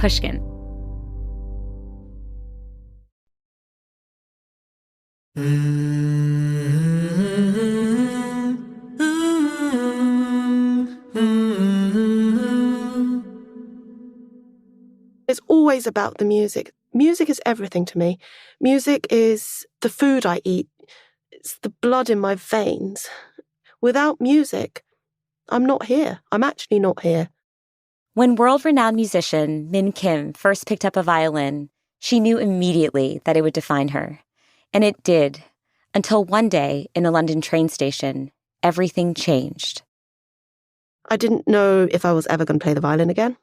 Pushkin. It's always about the music. Music is everything to me. Music is the food I eat. It's the blood in my veins. Without music, I'm not here. I'm actually not here. When world-renowned musician Min Kym first picked up a violin, she knew immediately that it would define her. And it did. Until one day, in a London train station, everything changed. I didn't know if I was ever going to play the violin again.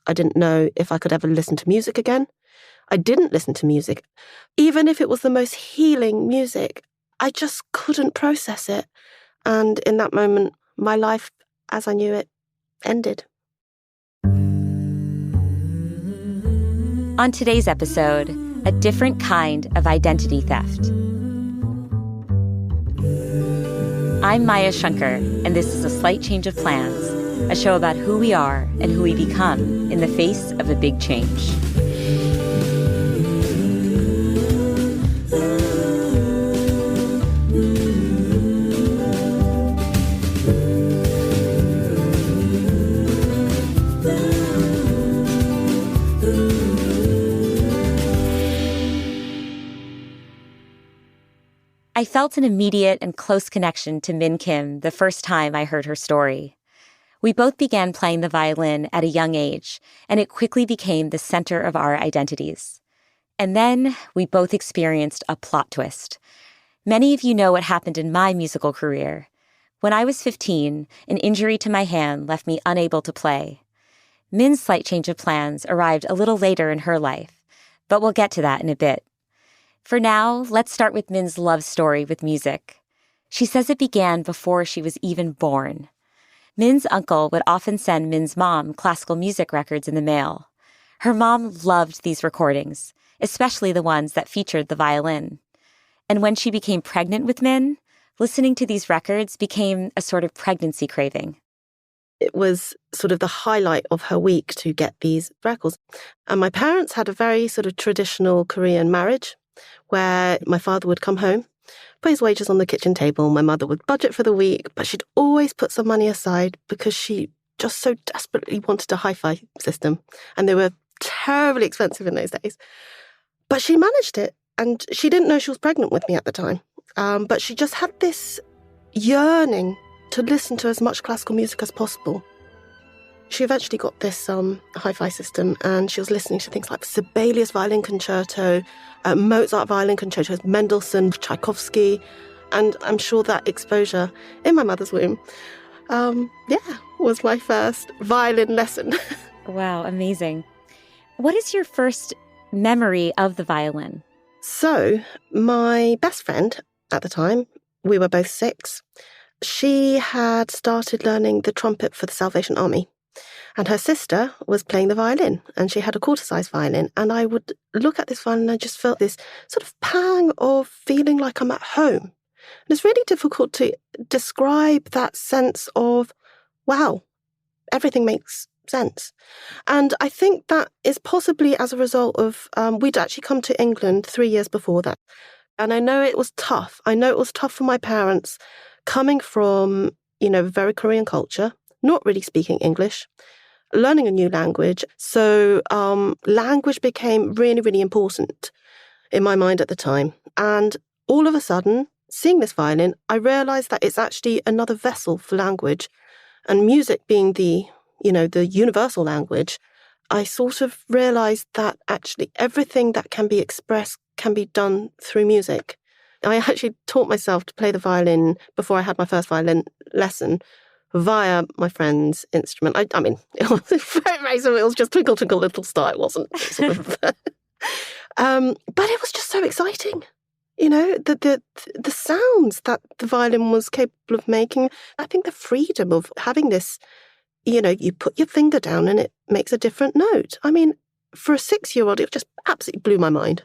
I didn't know if I could ever listen to music again. I didn't listen to music. Even if it was the most healing music, I just couldn't process it. And in that moment, my life, as I knew it, ended. On today's episode, a different kind of identity theft. I'm Maya Shankar, and this is A Slight Change of Plans, a show about who we are and who we become in the face of a big change. I felt an immediate and close connection to Min Kym the first time I heard her story. We both began playing the violin at a young age, and it quickly became the center of our identities. And then we both experienced a plot twist. Many of you know what happened in my musical career. When I was 15, an injury to my hand left me unable to play. Min's slight change of plans arrived a little later in her life, but we'll get to that in a bit. For now, let's start with Min's love story with music. She says it began before she was even born. Min's uncle would often send Min's mom classical music records in the mail. Her mom loved these recordings, especially the ones that featured the violin. And when she became pregnant with Min, listening to these records became a sort of pregnancy craving. It was sort of the highlight of her week to get these records. And my parents had a very sort of traditional Korean marriage, where my father would come home, put his wages on the kitchen table, my mother would budget for the week, but she'd always put some money aside because she just so desperately wanted a hi-fi system. And they were terribly expensive in those days. But she managed it, and she didn't know she was pregnant with me at the time. But she just had this yearning to listen to as much classical music as possible. She eventually got this hi-fi system, and she was listening to things like Sibelius Violin Concerto, Mozart Violin Concertos, Mendelssohn, Tchaikovsky, and I'm sure that exposure in my mother's womb, was my first violin lesson. Wow, amazing. What is your first memory of the violin? So, my best friend at the time, we were both 6, she had started learning the trumpet for the Salvation Army. And her sister was playing the violin, and she had a quarter-size violin. And I would look at this violin and I just felt this sort of pang of feeling like I'm at home. And it's really difficult to describe that sense of, wow, everything makes sense. And I think that is possibly as a result of, we'd actually come to England 3 years before that. And I know it was tough. I know it was tough for my parents coming from, very Korean culture, not really speaking English, learning a new language. So language became really, really important in my mind at the time. And all of a sudden, seeing this violin, I realized that it's actually another vessel for language. And music being the universal language, I sort of realized that actually everything that can be expressed can be done through music. I actually taught myself to play the violin before I had my first violin lesson via my friend's instrument. I mean, it was very amazing. It was just Twinkle Twinkle Little Star. It wasn't sort of, but it was just so exciting. The sounds that the violin was capable of making. I think the freedom of having this, you put your finger down and it makes a different note. I mean, for a 6-year-old, it just absolutely blew my mind.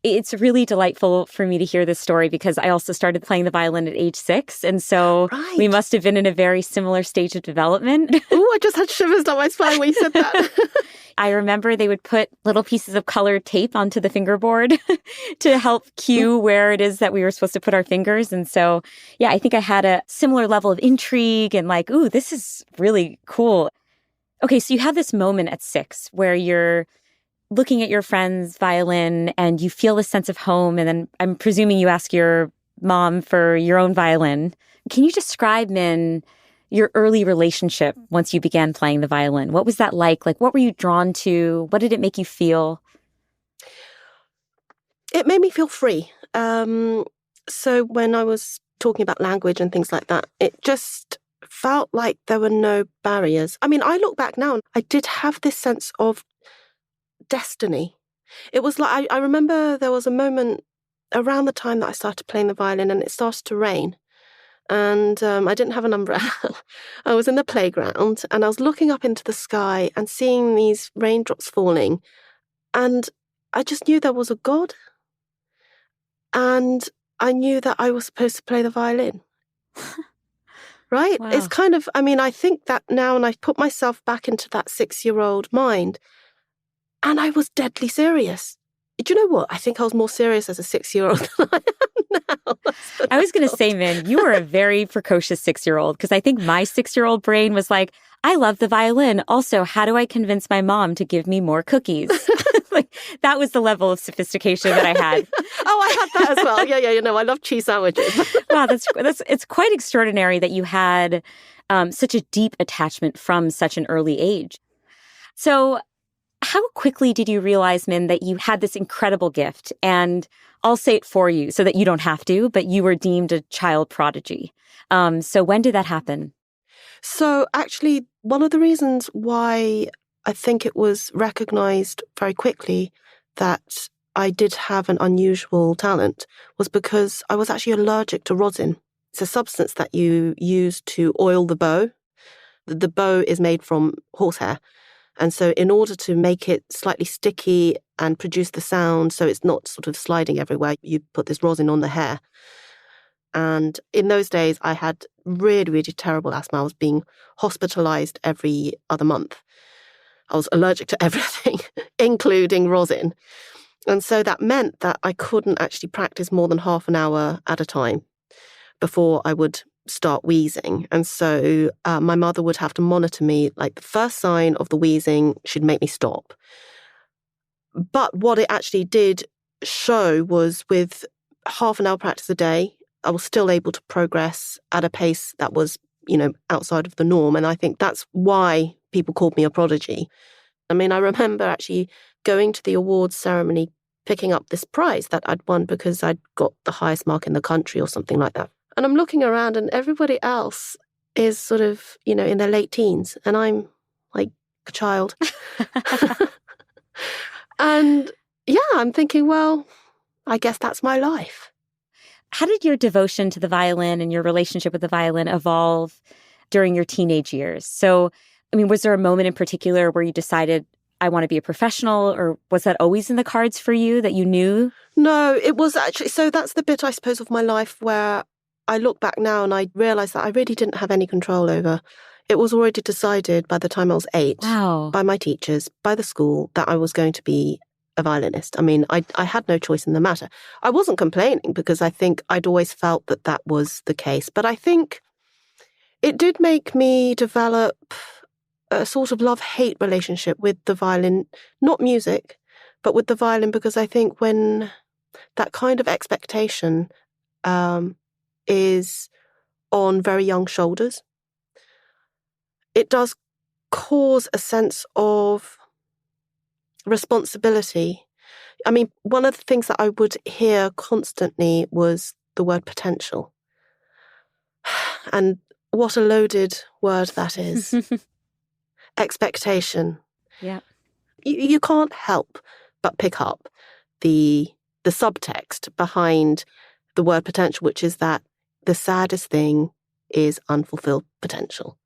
It's really delightful for me to hear this story because I also started playing the violin at age 6. And so we must have been in a very similar stage of development. Oh, I just had shivers down my spine when you said that. I remember they would put little pieces of colored tape onto the fingerboard to help cue where it is that we were supposed to put our fingers. And so, yeah, I think I had a similar level of intrigue and like, ooh, this is really cool. Okay, so you have this moment at 6 where you're looking at your friend's violin and you feel a sense of home. And then I'm presuming you ask your mom for your own violin. Can you describe, Min, your early relationship once you began playing the violin? What was that like? Like, what were you drawn to? What did it make you feel? It made me feel free. So when I was talking about language and things like that, it just felt like there were no barriers. I mean, I look back now and I did have this sense of destiny. It was like, I remember there was a moment around the time that I started playing the violin and it started to rain. And I didn't have an umbrella. I was in the playground and I was looking up into the sky and seeing these raindrops falling. And I just knew there was a God. And I knew that I was supposed to play the violin. Right? Wow. It's kind of, I mean, I think that now and I put myself back into that 6-year-old mind and I was deadly serious. Do you know what? I think I was more serious as a 6-year-old than I am now. I was going to say, Min, you were a very precocious 6-year-old because I think my 6-year-old brain was like, I love the violin. Also, how do I convince my mom to give me more cookies? Like that was the level of sophistication that I had. Oh, I had that as well. Yeah, you know, I love cheese sandwiches. Wow, it's quite extraordinary that you had such a deep attachment from such an early age. So how quickly did you realize, Min, that you had this incredible gift? And I'll say it for you so that you don't have to, but you were deemed a child prodigy. So when did that happen? So actually, one of the reasons why I think it was recognized very quickly that I did have an unusual talent was because I was actually allergic to rosin. It's a substance that you use to oil the bow. The bow is made from horsehair. And so in order to make it slightly sticky and produce the sound so it's not sort of sliding everywhere, you put this rosin on the hair. And in those days, I had really, really terrible asthma. I was being hospitalized every other month. I was allergic to everything, including rosin. And so that meant that I couldn't actually practice more than half an hour at a time before I would start wheezing. And so my mother would have to monitor me. Like the first sign of the wheezing, she'd make me stop. But what it actually did show was with half an hour practice a day, I was still able to progress at a pace that was, you know, outside of the norm. And I think that's why people called me a prodigy. I mean, I remember actually going to the awards ceremony, picking up this prize that I'd won because I'd got the highest mark in the country or something like that. And I'm looking around and everybody else is sort of, you know, in their late teens. And I'm like a child. And yeah, I'm thinking, well, I guess that's my life. How did your devotion to the violin and your relationship with the violin evolve during your teenage years? So, I mean, was there a moment in particular where you decided, I want to be a professional, or was that always in the cards for you that you knew? No, it was actually, so that's the bit, I suppose, of my life where I look back now and I realize that I really didn't have any control over. It was already decided by the time I was 8 by my teachers, by the school, that I was going to be a violinist. I mean, I had no choice in the matter. I wasn't complaining because I think I'd always felt that that was the case. But I think it did make me develop a sort of love-hate relationship with the violin, not music, but with the violin, because I think when that kind of expectation is on very young shoulders, it does cause a sense of responsibility. I mean, one of the things that I would hear constantly was the word potential. And what a loaded word that is. Expectation. Yeah. You can't help but pick up the subtext behind the word potential, which is that the saddest thing is unfulfilled potential.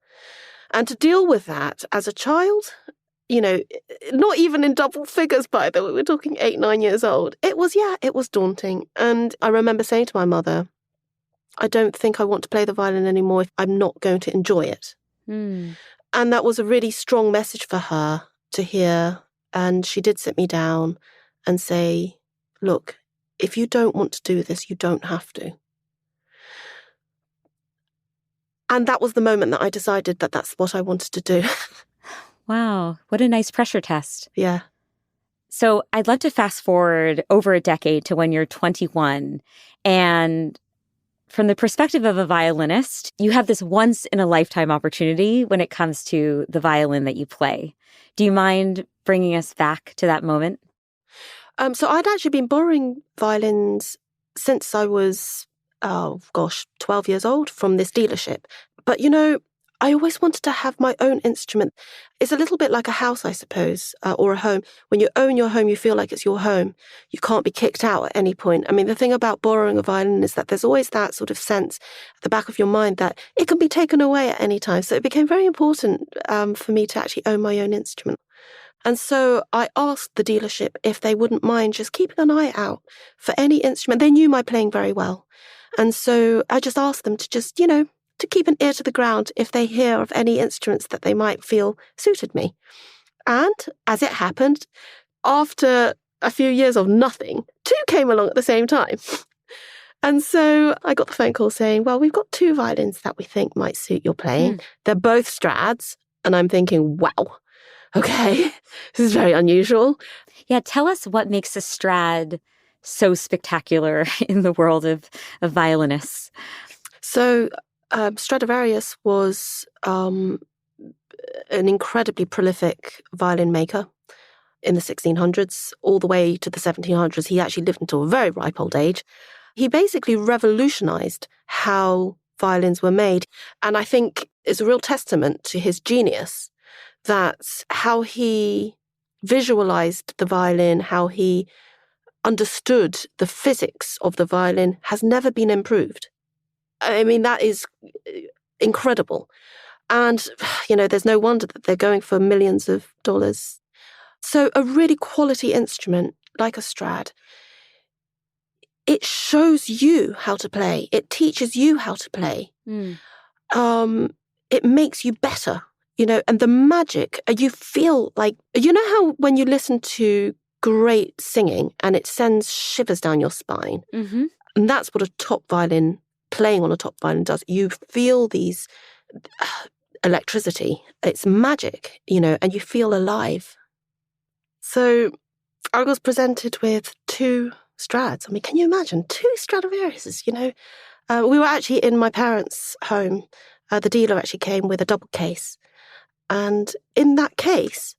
And to deal with that as a child, not even in double figures, by the way, we're talking 8, 9 years old. It was daunting. And I remember saying to my mother, I don't think I want to play the violin anymore if I'm not going to enjoy it. Mm. And that was a really strong message for her to hear. And she did sit me down and say, look, if you don't want to do this, you don't have to. And that was the moment that I decided that that's what I wanted to do. Wow. What a nice pressure test. Yeah. So I'd love to fast forward over a decade to when you're 21. And from the perspective of a violinist, you have this once-in-a-lifetime opportunity when it comes to the violin that you play. Do you mind bringing us back to that moment? So I'd actually been borrowing violins since I was, 12 years old from this dealership. But, I always wanted to have my own instrument. It's a little bit like a house, I suppose, or a home. When you own your home, you feel like it's your home. You can't be kicked out at any point. I mean, the thing about borrowing a violin is that there's always that sort of sense at the back of your mind that it can be taken away at any time. So it became very important for me to actually own my own instrument. And so I asked the dealership if they wouldn't mind just keeping an eye out for any instrument. They knew my playing very well. And so I just asked them to just, to keep an ear to the ground if they hear of any instruments that they might feel suited me. And as it happened, after a few years of nothing, 2 came along at the same time. And so I got the phone call saying, well, we've got 2 violins that we think might suit your playing. They're both Strads. And I'm thinking, wow, okay, this is very unusual. Yeah, tell us what makes a Strad so spectacular in the world of violinists. So Stradivarius was an incredibly prolific violin maker in the 1600s, all the way to the 1700s. He actually lived until a very ripe old age. He basically revolutionized how violins were made. And I think it's a real testament to his genius that how he visualized the violin, how he understood the physics of the violin has never been improved. I mean, that is incredible. And, there's no wonder that they're going for millions of dollars. So a really quality instrument like a Strad, it shows you how to play. It teaches you how to play. It makes you better, and the magic, you feel like, how when you listen to great singing and it sends shivers down your spine? Mm-hmm. And that's what playing on a top violin does. You feel these electricity. It's magic, and you feel alive. So I was presented with 2 Strads. I mean, can you imagine 2 Stradivariuses, we were actually in my parents' home. The dealer actually came with a double case. And in that case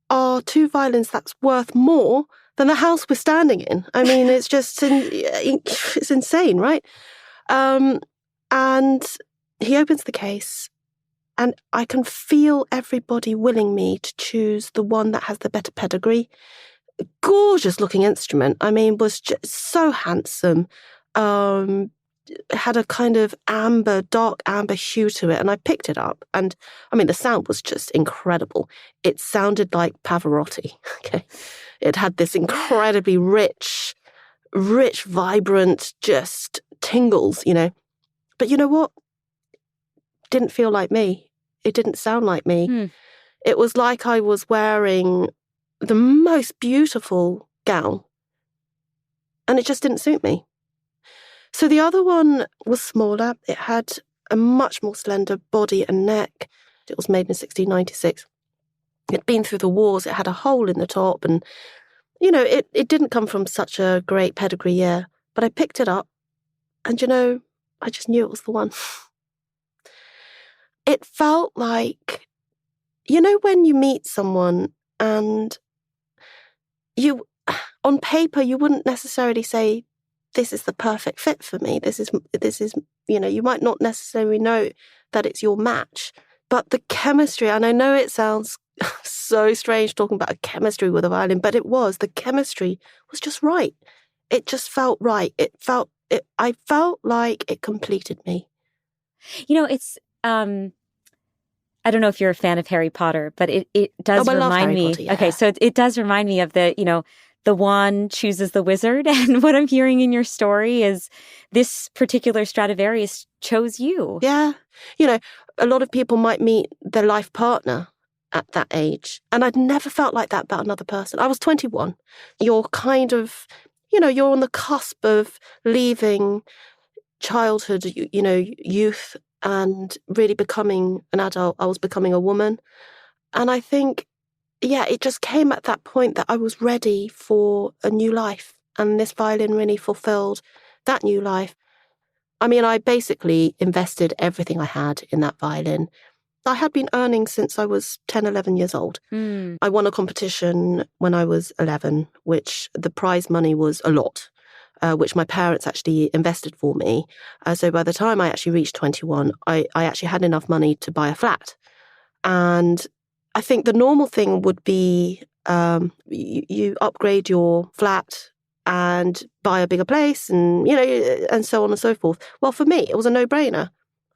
are 2 violins that's worth more than the house we're standing in. I mean, it's just, it's insane, right? And he opens the case and I can feel everybody willing me to choose the one that has the better pedigree. Gorgeous looking instrument. I mean, was just so handsome. Had a kind of dark amber hue to it. And I picked it up. And I mean, the sound was just incredible. It sounded like Pavarotti. Okay. It had this incredibly rich, vibrant, just tingles, But you know what? Didn't feel like me. It didn't sound like me. It was like I was wearing the most beautiful gown. And it just didn't suit me. So the other one was smaller. It had a much more slender body and neck. It was made in 1696. It'd been through the wars. It had a hole in the top. And, it didn't come from such a great pedigree, yeah. But I picked it up. And, I just knew it was the one. It felt like, when you meet someone and on paper, you wouldn't necessarily say, this is the perfect fit for me. This is, you might not necessarily know that it's your match, but the chemistry, and I know it sounds so strange talking about a chemistry with a violin, but the chemistry was just right. It just felt right. I felt like it completed me. It's, I don't know if you're a fan of Harry Potter, but it does I love remind Harry me. Potter, yeah. Okay, so it does remind me of the wand chooses the wizard. And what I'm hearing in your story is this particular Stradivarius chose you. Yeah. A lot of people might meet their life partner at that age. And I'd never felt like that about another person. I was 21. You're kind of, you're on the cusp of leaving childhood, youth, and really becoming an adult. I was becoming a woman. And I think, it just came at that point that I was ready for a new life. And this violin really fulfilled that new life. I mean, I basically invested everything I had in that violin. I had been earning since I was 10, 11 years old. I won a competition when I was 11, which the prize money was a lot, which my parents actually invested for me. So by the time I actually reached 21, I actually had enough money to buy a flat. And I think the normal thing would be you upgrade your flat and buy a bigger place and, and so on and so forth. Well, for me, it was a no-brainer.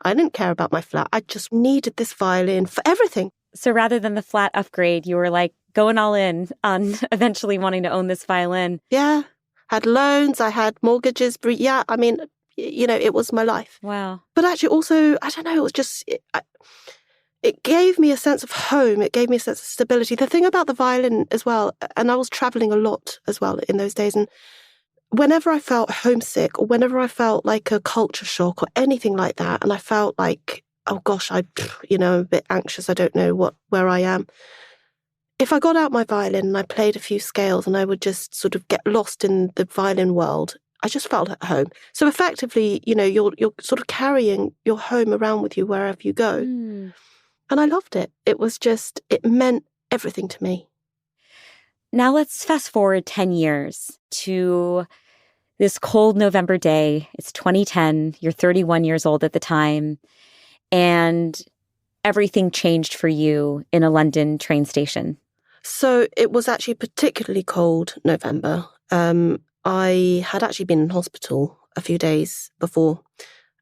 I didn't care about my flat. I just needed this violin for everything. So rather than the flat upgrade, you were like going all in on eventually wanting to own this violin. Yeah. Had loans, I had mortgages. Yeah, I mean, it was my life. Wow. But actually also, I don't know, it was just... It gave me a sense of home. It gave me a sense of stability. The thing about the violin as well, and I was traveling a lot as well in those days, and whenever I felt homesick or whenever I felt like a culture shock or anything like that, and I felt like, oh gosh, I'm a bit anxious, I don't know where I am. If I got out my violin and I played a few scales and I would just sort of get lost in the violin world, I just felt at home. So effectively, you're sort of carrying your home around with you wherever you go. And I loved it. It meant everything to me. Now let's fast forward 10 years to this cold November day. It's 2010. You're 31 years old at the time. And everything changed for you in a London train station. So it was actually particularly cold November. I had actually been in hospital a few days before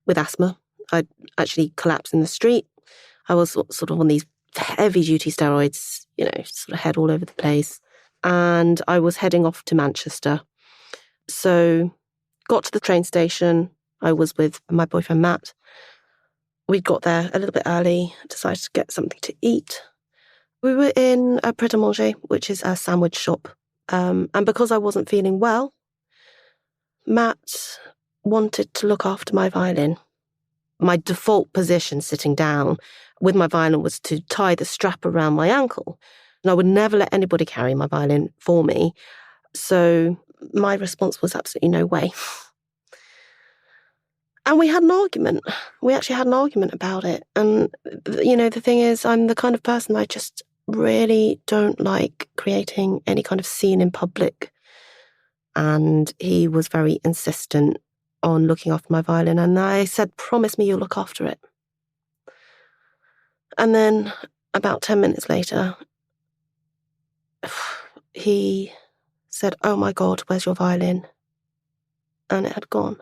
with asthma. I'd actually collapsed in the street. I was sort of on these heavy-duty steroids, sort of head all over the place. And I was heading off to Manchester. So got to the train station. I was with my boyfriend, Matt. We got there a little bit early, decided to get something to eat. We were in a Pret-a-Manger, which is a sandwich shop. And because I wasn't feeling well, Matt wanted to look after my violin. My default position sitting down with my violin was to tie the strap around my ankle. And I would never let anybody carry my violin for me. So my response was absolutely no way. And we had an argument. We actually had an argument about it. And, the thing is, I'm the kind of person I just really don't like creating any kind of scene in public. And he was very insistent on looking after my violin. And I said, promise me you'll look after it. And then about 10 minutes later, he said, oh my God, where's your violin? And it had gone.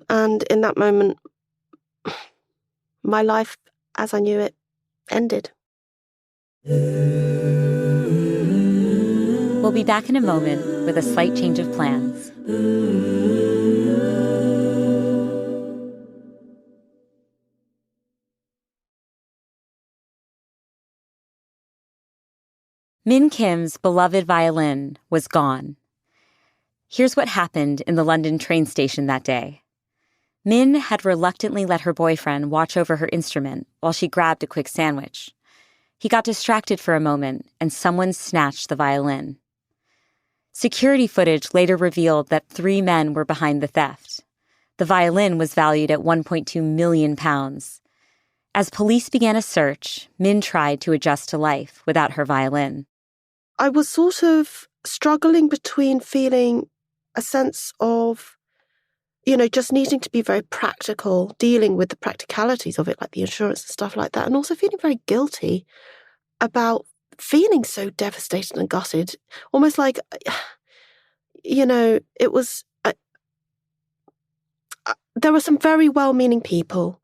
And in that moment, my life as I knew it ended. We'll be back in a moment with a slight change of plans. Min Kym's beloved violin was gone. Here's what happened in the London train station that day. Min had reluctantly let her boyfriend watch over her instrument while she grabbed a quick sandwich. He got distracted for a moment, and someone snatched the violin. Security footage later revealed that 3 men were behind the theft. The violin was valued at £1.2 million. As police began a search, Min tried to adjust to life without her violin. I was sort of struggling between feeling a sense of, just needing to be very practical, dealing with the practicalities of it, like the insurance and stuff like that, and also feeling very guilty about feeling so devastated and gutted, almost like, it was... there were some very well-meaning people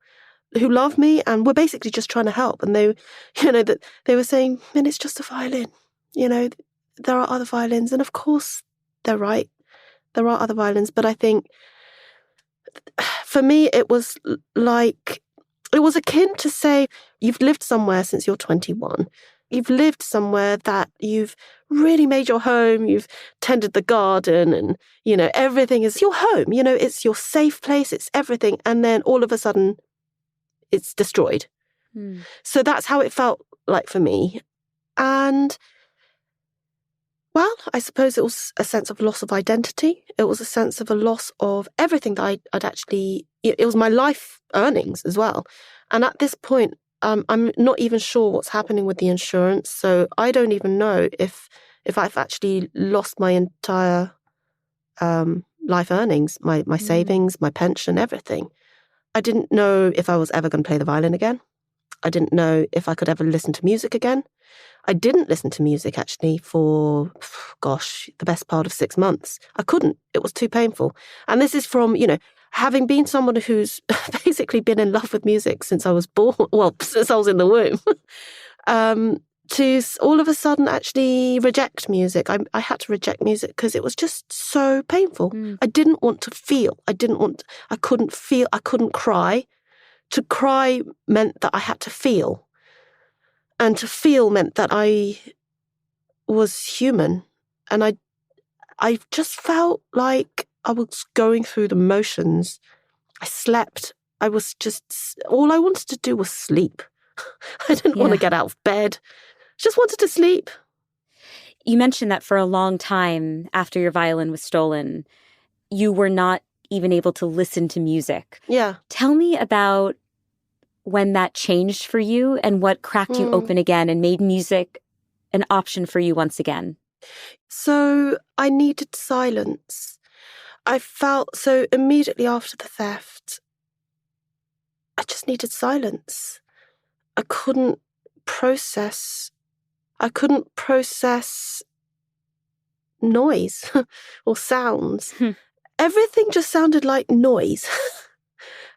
who love me and were basically just trying to help. And they, that they were saying, "Min, it's just a violin. There are other violins." And of course, they're right. There are other violins. But I think for me, it was akin to say, you've lived somewhere since you're 21. You've lived somewhere that you've really made your home. You've tended the garden and, everything is your home. It's your safe place. It's everything. And then all of a sudden, it's destroyed. So that's how it felt like for me. And, well, I suppose it was a sense of loss of identity. It was a sense of a loss of everything that I'd actually... It was my life earnings as well. And at this point, I'm not even sure what's happening with the insurance. So I don't even know if I've actually lost my entire life earnings, my savings, my pension, everything. I didn't know if I was ever going to play the violin again. I didn't know if I could ever listen to music again. I didn't listen to music, actually, for, the best part of 6 months. I couldn't. It was too painful. And this is from, having been someone who's basically been in love with music since I was born, since I was in the womb, to all of a sudden actually reject music. I had to reject music because it was just so painful. I didn't want to feel. I couldn't feel. I couldn't cry. To cry meant that I had to feel. And to feel meant that I was human. And I just felt like I was going through the motions. I slept. All I wanted to do was sleep. I didn't want to get out of bed. Just wanted to sleep. You mentioned that for a long time after your violin was stolen, you were not even able to listen to music. Yeah. Tell me about when that changed for you and what cracked you open again and made music an option for you once again. So I needed silence. I felt so immediately after the theft, I just needed silence. I couldn't process noise or sounds. Everything just sounded like noise.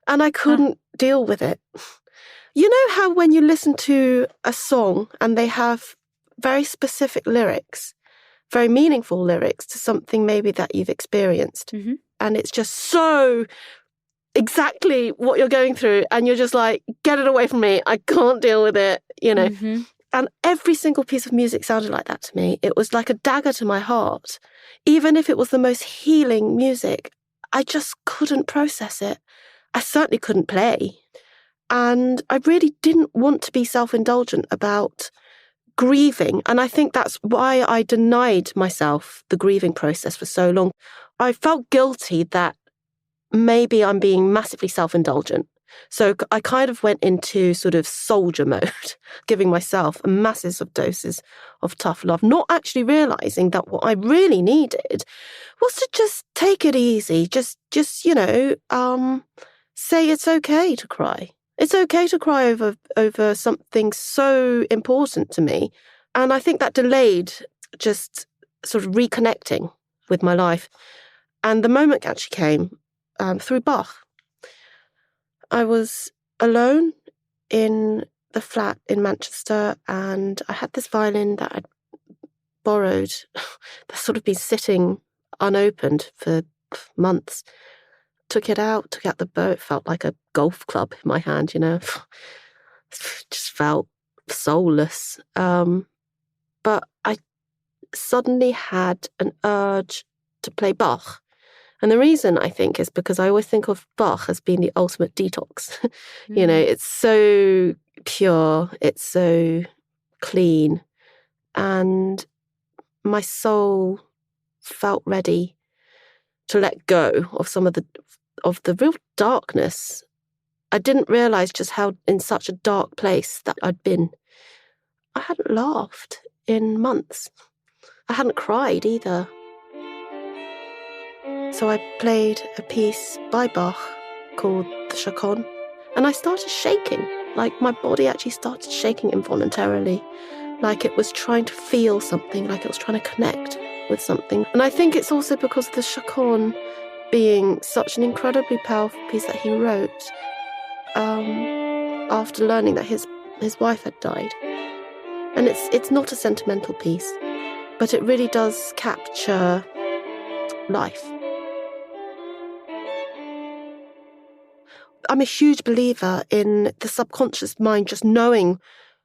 And I couldn't deal with it. You know how when you listen to a song and they have very specific lyrics, very meaningful lyrics to something maybe that you've experienced, and it's just so exactly what you're going through, and you're just like, get it away from me, I can't deal with it, And every single piece of music sounded like that to me. It was like a dagger to my heart. Even if it was the most healing music, I just couldn't process it. I certainly couldn't play. And I really didn't want to be self-indulgent about grieving. And I think that's why I denied myself the grieving process for so long. I felt guilty that maybe I'm being massively self-indulgent. So I kind of went into sort of soldier mode, giving myself massive doses of tough love, not actually realising that what I really needed was to just take it easy, just say it's okay to cry. It's okay to cry over something so important to me. And I think that delayed just sort of reconnecting with my life. And the moment actually came through Bach. I was alone in the flat in Manchester, and I had this violin that I'd borrowed that's sort of been sitting unopened for months. Took it out the bow. It felt like a golf club in my hand, Just felt soulless. But I suddenly had an urge to play Bach. And the reason, I think, is because I always think of Bach as being the ultimate detox. It's so pure, it's so clean. And my soul felt ready to let go of some of the real darkness. I didn't realise just how in such a dark place that I'd been. I hadn't laughed in months. I hadn't cried either. So I played a piece by Bach called the Chaconne, and I started shaking. Like my body actually started shaking involuntarily, like it was trying to feel something, like it was trying to connect with something. And I think it's also because the Chaconne being such an incredibly powerful piece that he wrote after learning that his wife had died. And it's not a sentimental piece, but it really does capture life. I'm a huge believer in the subconscious mind just knowing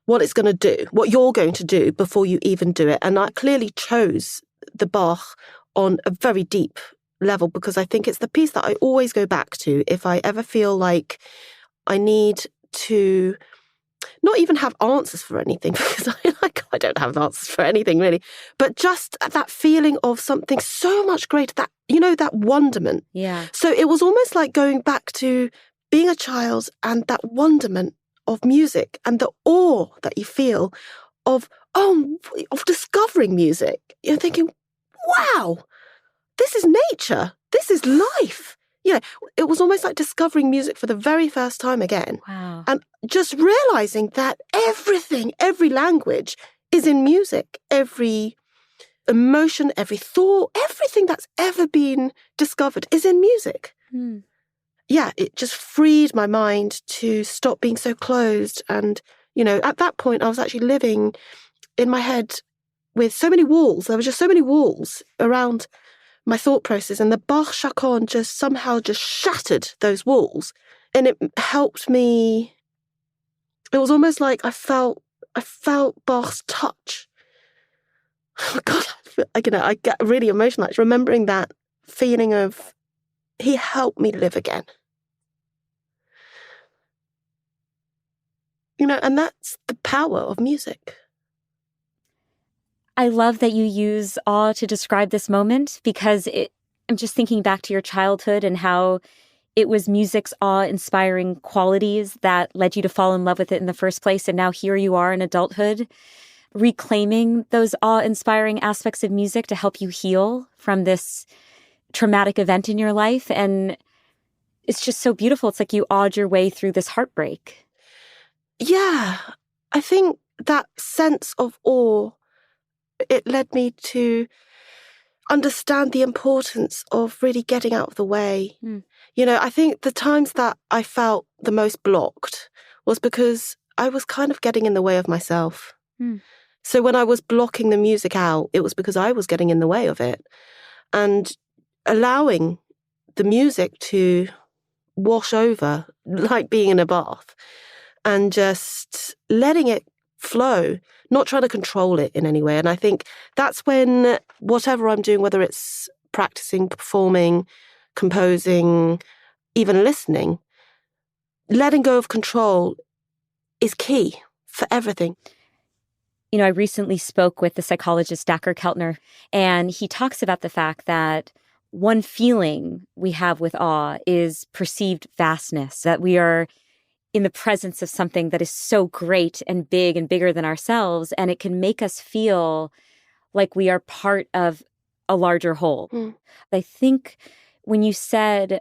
what it's going to do, what you're going to do before you even do it. And I clearly chose the Bach on a very deep level because I think it's the piece that I always go back to if I ever feel like I need to not even have answers for anything, because I don't have answers for anything really, but just that feeling of something so much greater, that, that wonderment. Yeah. So it was almost like going back to being a child and that wonderment of music and the awe that you feel of discovering music. You're thinking, wow, this is nature. This is life. It was almost like discovering music for the very first time again. Wow. And just realizing that everything, every language is in music. Every emotion, every thought, everything that's ever been discovered is in music. Yeah, it just freed my mind to stop being so closed. And, at that point, I was actually living in my head with so many walls. There were just so many walls around my thought process, and the Bach chaconne just somehow just shattered those walls, and it helped me. It was almost like I felt Bach's touch. Oh God, I get really emotional actually, remembering that feeling of he helped me live again. And that's the power of music. I love that you use awe to describe this moment because I'm just thinking back to your childhood and how it was music's awe-inspiring qualities that led you to fall in love with it in the first place. And now here you are in adulthood, reclaiming those awe-inspiring aspects of music to help you heal from this traumatic event in your life. And it's just so beautiful. It's like you awed your way through this heartbreak. Yeah, I think that sense of awe, it led me to understand the importance of really getting out of the way. I think the times that I felt the most blocked was because I was kind of getting in the way of myself. So when I was blocking the music out, it was because I was getting in the way of it. And allowing the music to wash over, like being in a bath, and just letting it flow, not trying to control it in any way. And I think that's when whatever I'm doing, whether it's practicing, performing, composing, even listening, letting go of control is key for everything. I recently spoke with the psychologist Dacher Keltner, and he talks about the fact that one feeling we have with awe is perceived vastness, that we are in the presence of something that is so great and big and bigger than ourselves, and it can make us feel like we are part of a larger whole. I think when you said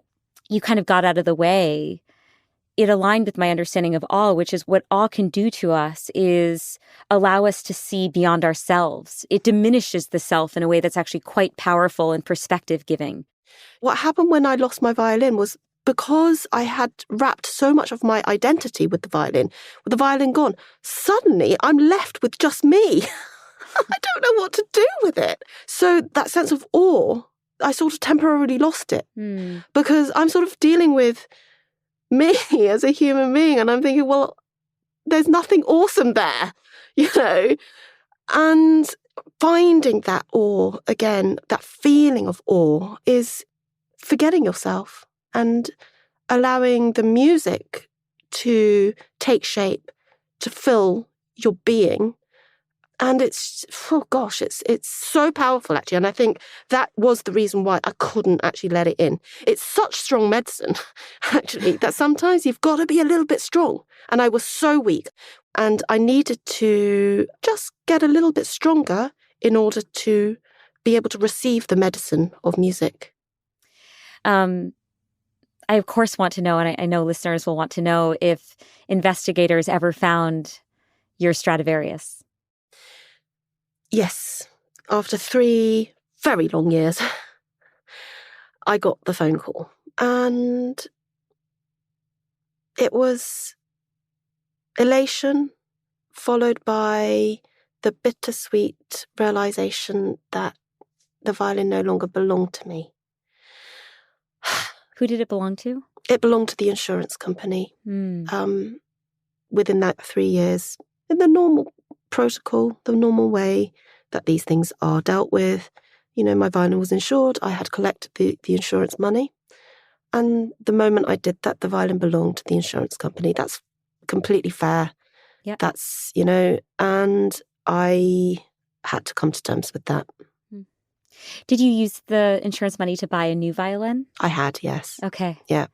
you kind of got out of the way, it aligned with my understanding of awe, which is what awe can do to us is allow us to see beyond ourselves. It diminishes the self in a way that's actually quite powerful and perspective-giving. What happened when I lost my violin was because I had wrapped so much of my identity with the violin gone, suddenly I'm left with just me. I don't know what to do with it. So that sense of awe, I sort of temporarily lost it because I'm sort of dealing with me as a human being, and I'm thinking, well, there's nothing awesome there, and finding that awe again, that feeling of awe, is forgetting yourself and allowing the music to take shape, to fill your being. And it's so powerful, actually. And I think that was the reason why I couldn't actually let it in. It's such strong medicine, actually, that sometimes you've got to be a little bit strong. And I was so weak. And I needed to just get a little bit stronger in order to be able to receive the medicine of music. I, of course, want to know, and I know listeners will want to know, if investigators ever found your Stradivarius. Yes. After 3 very long years, I got the phone call. And it was elation followed by the bittersweet realization that the violin no longer belonged to me. Who did it belong to? It belonged to the insurance company. Within that 3 years, in the normal protocol, the normal way that these things are dealt with. You know, my violin was insured. I had collected the insurance money. And the moment I did that, the violin belonged to the insurance company. That's completely fair. Yep. That's, and I had to come to terms with that. Did you use the insurance money to buy a new violin? I had, yes. Okay. Yeah.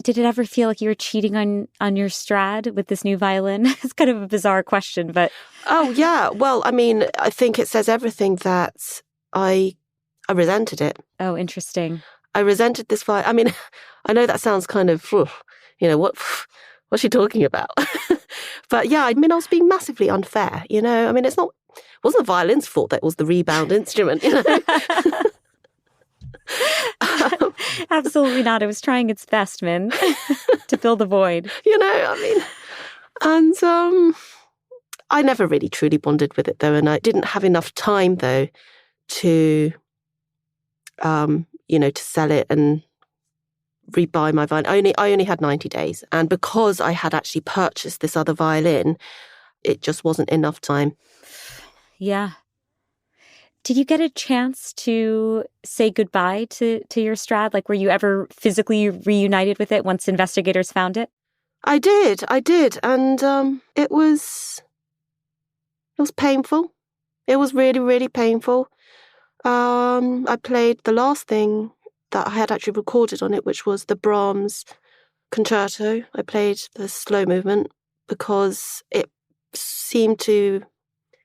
Did it ever feel like you were cheating on your Strad with this new violin? It's kind of a bizarre question, but... Oh, yeah. Well, I mean, I think it says everything that I resented it. Oh, interesting. I resented this violin. I mean, I know that sounds kind of, what's she talking about? But yeah, I mean, I was being massively unfair, I mean, it wasn't the violin's fault that it was the rebound instrument, Absolutely not. It was trying its best, Min, to fill the void. And I never really truly bonded with it, though, and I didn't have enough time, though, to, to sell it and rebuy my violin. I only had 90 days, and because I had actually purchased this other violin, it just wasn't enough time. Yeah. Did you get a chance to say goodbye to your Strad? Like, were you ever physically reunited with it once investigators found it? I did. And it was painful. It was really, really painful. I played the last thing that I had actually recorded on it, which was the Brahms concerto. I played the slow movement because it seemed to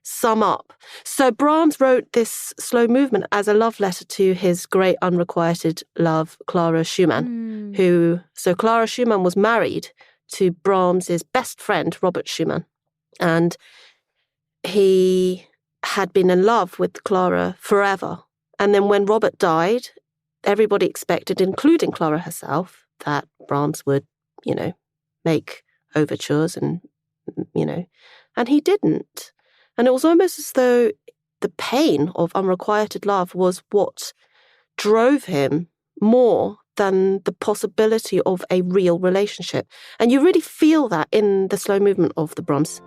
sum up. So Brahms wrote this slow movement as a love letter to his great unrequited love, Clara Schumann, So Clara Schumann was married to Brahms's best friend, Robert Schumann. And he had been in love with Clara forever. And then when Robert died, everybody expected, including Clara herself, that Brahms would, make overtures and he didn't. And it was almost as though the pain of unrequited love was what drove him more than the possibility of a real relationship. And you really feel that in the slow movement of the Brahms.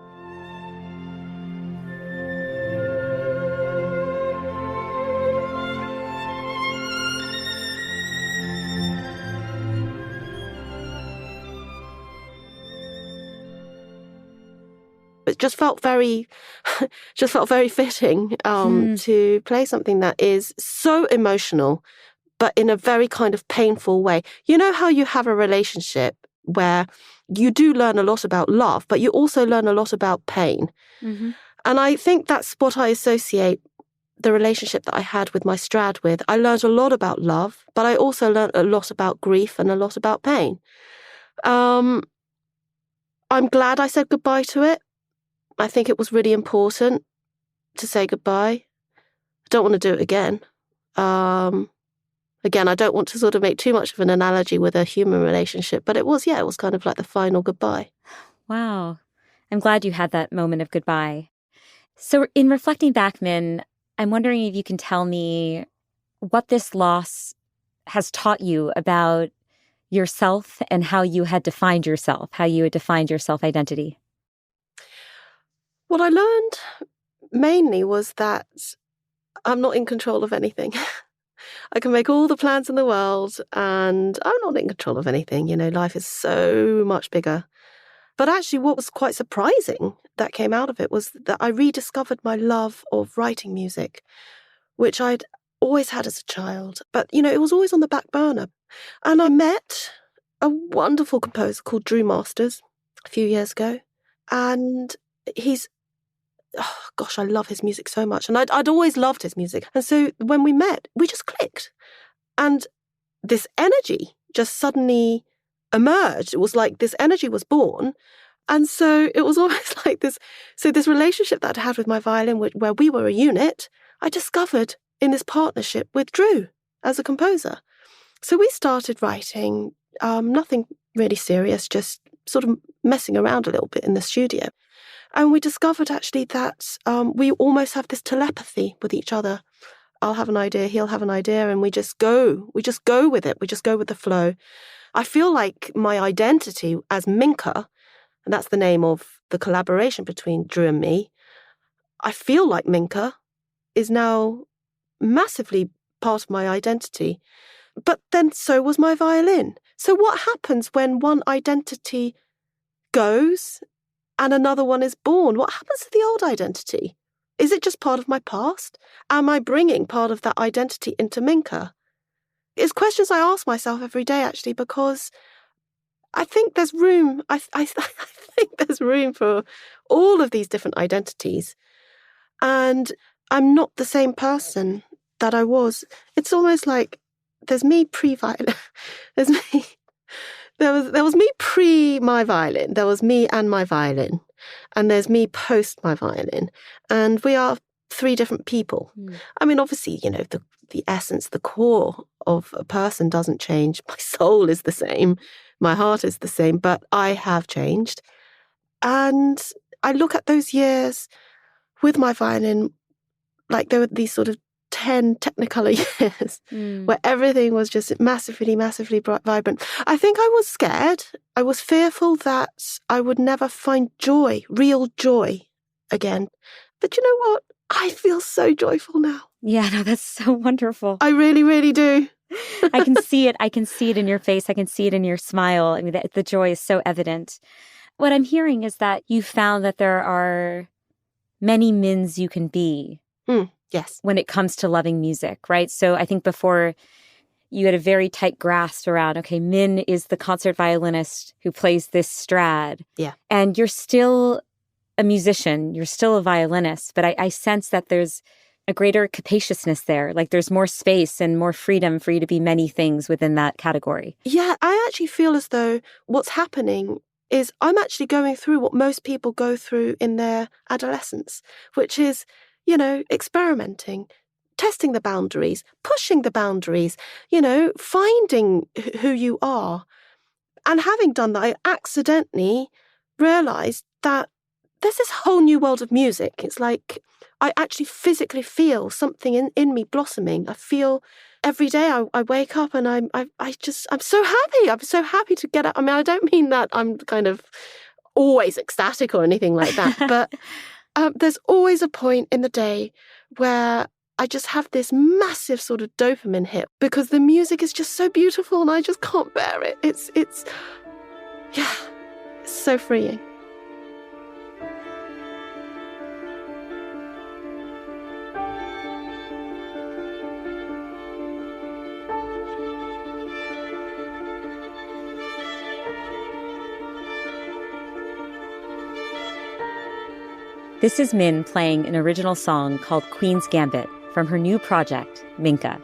It just felt very fitting to play something that is so emotional, but in a very kind of painful way. You know how you have a relationship where you do learn a lot about love, but you also learn a lot about pain. Mm-hmm. And I think that's what I associate the relationship that I had with my Strad with. I learned a lot about love, but I also learned a lot about grief and a lot about pain. I'm glad I said goodbye to it. I think it was really important to say goodbye. I don't want to do it again. Again, I don't want to sort of make too much of an analogy with a human relationship, but it was kind of like the final goodbye. Wow. I'm glad you had that moment of goodbye. So in reflecting back, Min, I'm wondering if you can tell me what this loss has taught you about yourself and how you had defined yourself, how you had defined your self-identity. What I learned mainly was that I'm not in control of anything. I can make all the plans in the world and I'm not in control of anything. Life is so much bigger. But actually what was quite surprising that came out of it was that I rediscovered my love of writing music, which I'd always had as a child. But, it was always on the back burner. And I met a wonderful composer called Drew Masters a few years ago. And I love his music so much. And I'd always loved his music. And so when we met, we just clicked. And this energy just suddenly emerged. It was like this energy was born. And so it was almost like this. So this relationship that I'd had with my violin, where we were a unit, I discovered in this partnership with Drew as a composer. So we started writing, nothing really serious, just sort of messing around a little bit in the studio. And we discovered actually that we almost have this telepathy with each other. I'll have an idea, he'll have an idea, and we just go with it. We just go with the flow. I feel like my identity as Minka, and that's the name of the collaboration between Drew and me, I feel like Minka is now massively part of my identity. But then so was my violin. So what happens when one identity goes and another one is born? What happens to the old identity? Is it just part of my past? Am I bringing part of that identity into Minka? It's questions I ask myself every day, actually, because I think there's room. I think there's room for all of these different identities. And I'm not the same person that I was. It's almost like there's me pre-violin. There's me. There was me pre my violin. There was me and my violin. And there's me post my violin. And we are three different people. I mean, obviously, the essence, the core of a person doesn't change. My soul is the same. My heart is the same, but I have changed. And I look at those years with my violin like there were these sort of 10 Technicolor years where everything was just massively, massively vibrant. I think I was scared. I was fearful that I would never find joy, real joy again. But you know what? I feel so joyful now. Yeah, no, that's so wonderful. I really, really do. I can see it. I can see it in your face. I can see it in your smile. I mean, the joy is so evident. What I'm hearing is that you found that there are many Mins you can be. Yes. When it comes to loving music, right? So I think before you had a very tight grasp around, okay, Min is the concert violinist who plays this Strad. Yeah. And you're still a musician. You're still a violinist. But I sense that there's a greater capaciousness there. Like there's more space and more freedom for you to be many things within that category. Yeah, I actually feel as though what's happening is I'm actually going through what most people go through in their adolescence, which is, experimenting, testing the boundaries, pushing the boundaries, finding who you are. And having done that, I accidentally realised that there's this whole new world of music. It's like I actually physically feel something in me blossoming. I feel every day I wake up and I'm so happy. I'm so happy to get up. I mean, I don't mean that I'm kind of always ecstatic or anything like that, but there's always a point in the day where I just have this massive sort of dopamine hit because the music is just so beautiful and I just can't bear it. It's so freeing. This is Min playing an original song called Queen's Gambit from her new project, Minka.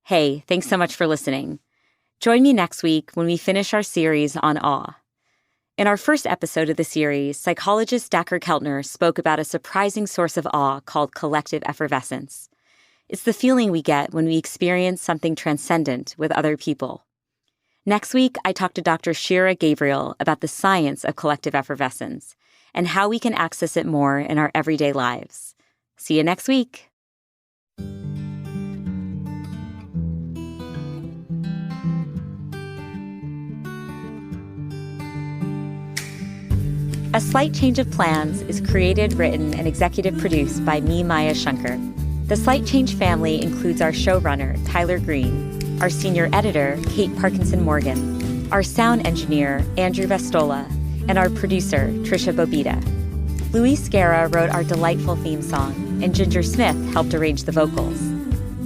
Hey, thanks so much for listening. Join me next week when we finish our series on awe. In our first episode of the series, psychologist Dacher Keltner spoke about a surprising source of awe called collective effervescence. It's the feeling we get when we experience something transcendent with other people. Next week, I talk to Dr. Shira Gabriel about the science of collective effervescence and how we can access it more in our everyday lives. See you next week. A Slight Change of Plans is created, written, and executive produced by me, Maya Shankar. The Slight Change family includes our showrunner, Tyler Green, our senior editor, Kate Parkinson Morgan, our sound engineer, Andrew Vestola, and our producer, Trisha Bobita. Luis Guerra wrote our delightful theme song, and Ginger Smith helped arrange the vocals.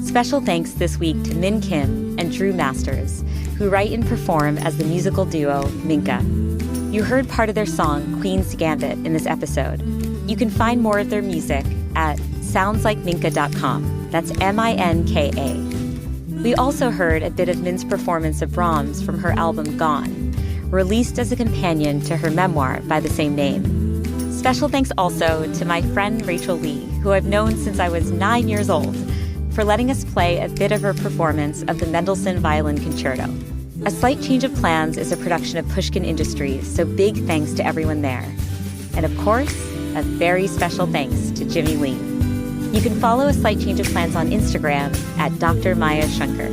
Special thanks this week to Min Kym and Drew Masters, who write and perform as the musical duo Minka. You heard part of their song, Queen's Gambit, in this episode. You can find more of their music at soundsLikeMinka.com. That's Minka. We also heard a bit of Min's performance of Brahms from her album Gone, released as a companion to her memoir by the same name. Special thanks also to my friend Rachel Lee, who I've known since I was 9 years old, for letting us play a bit of her performance of the Mendelssohn Violin Concerto. A Slight Change of Plans is a production of Pushkin Industries, so big thanks to everyone there. And of course, a very special thanks to Jimmy Lee. You can follow A Slight Change of Plans on Instagram at Dr. Maya Shankar.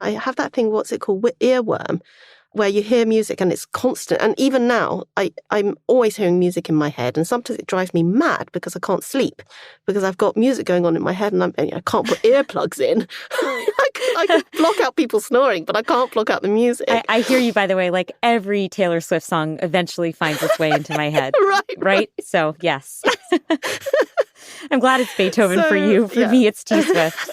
I have that thing, what's it called, earworm, where you hear music and it's constant. And even now, I'm always hearing music in my head. And sometimes it drives me mad because I can't sleep because I've got music going on in my head and I can't put earplugs in. I can block out people snoring, but I can't block out the music. I hear you, by the way, like every Taylor Swift song eventually finds its way into my head. Right? So, yes. I'm glad it's Beethoven for you. For me, it's T Swift.